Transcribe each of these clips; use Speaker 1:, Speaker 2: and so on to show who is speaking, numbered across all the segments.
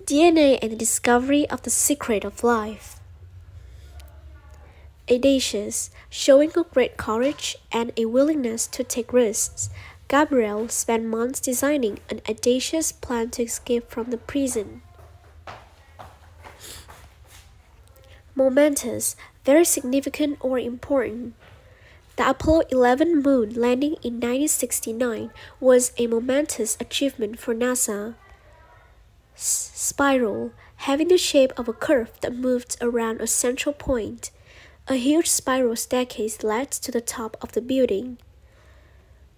Speaker 1: DNA and the discovery of the secret of life. Audacious, showing a great courage and a willingness to take risks, Gabriel spent months designing an audacious plan to escape from the prison. Momentous, very significant or important. The Apollo 11 moon landing in 1969 was a momentous achievement for NASA. Spiral, having the shape of a curve that moved around a central point. A huge spiral staircase led to the top of the building.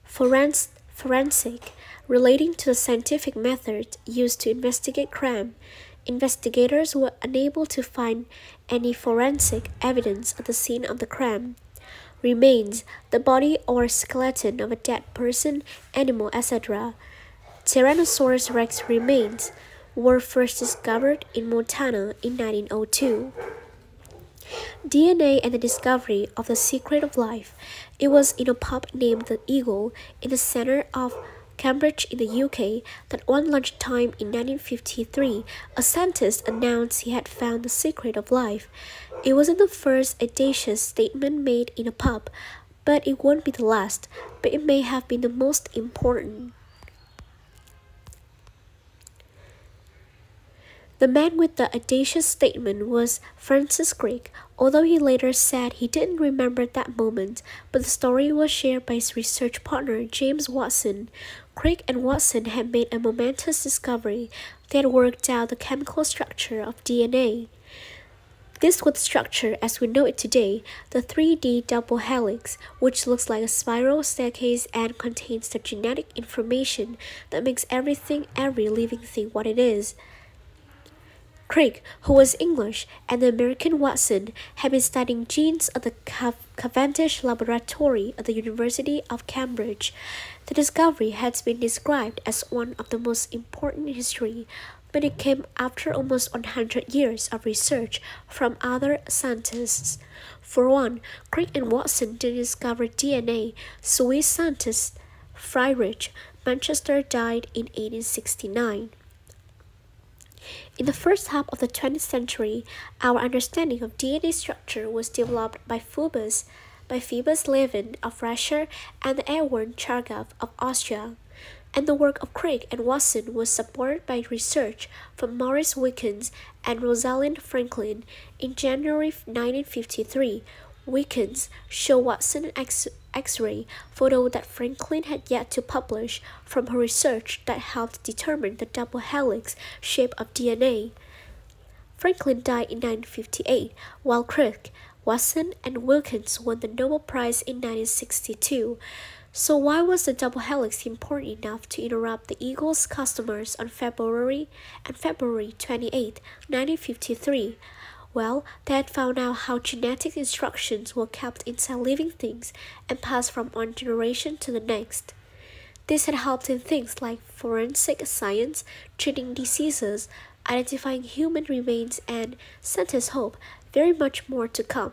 Speaker 1: Forensic, relating to the scientific method used to investigate crime. Investigators were unable to find any forensic evidence at the scene of the crime. Remains, the body or skeleton of a dead person, animal, etc. Tyrannosaurus rex remains were first discovered in Montana in 1902. DNA and the discovery of the secret of life. It was in a pub named the Eagle in the center of Cambridge in the UK that one lunchtime in 1953, a scientist announced he had found the secret of life. It wasn't the first audacious statement made in a pub, but it won't be the last, but it may have been the most important. The man with the audacious statement was Francis Crick, although he later said he didn't remember that moment, but the story was shared by his research partner James Watson. Crick and Watson had made a momentous discovery. They had worked out the chemical structure of DNA. This was the structure as we know it today, the 3D double helix, which looks like a spiral staircase and contains the genetic information that makes every living thing what it is. Crick, who was English, and the American Watson had been studying genes at the Cavendish Laboratory at the University of Cambridge. The discovery has been described as one of the most important in history, but it came after almost 100 years of research from other scientists. For one, Crick and Watson didn't discover DNA. Swiss scientist Friedrich Manchester died in 1869. In the first half of the 20th century, our understanding of DNA structure was developed by Phoebus Levin of Russia and Edward Chargaff of Austria, and the work of Crick and Watson was supported by research from Maurice Wilkins and Rosalind Franklin. In January 1953, Wilkins showed Watson an X-ray photo that Franklin had yet to publish from her research that helped determine the double helix shape of DNA. Franklin died in 1958, while Crick, Watson, and Wilkins won the Nobel Prize in 1962. So why was the double helix important enough to interrupt the Eagle's customers on February 28, 1953? Well, they had found out how genetic instructions were kept inside living things and passed from one generation to the next. This had helped in things like forensic science, treating diseases, identifying human remains, and scientists hope very much more to come.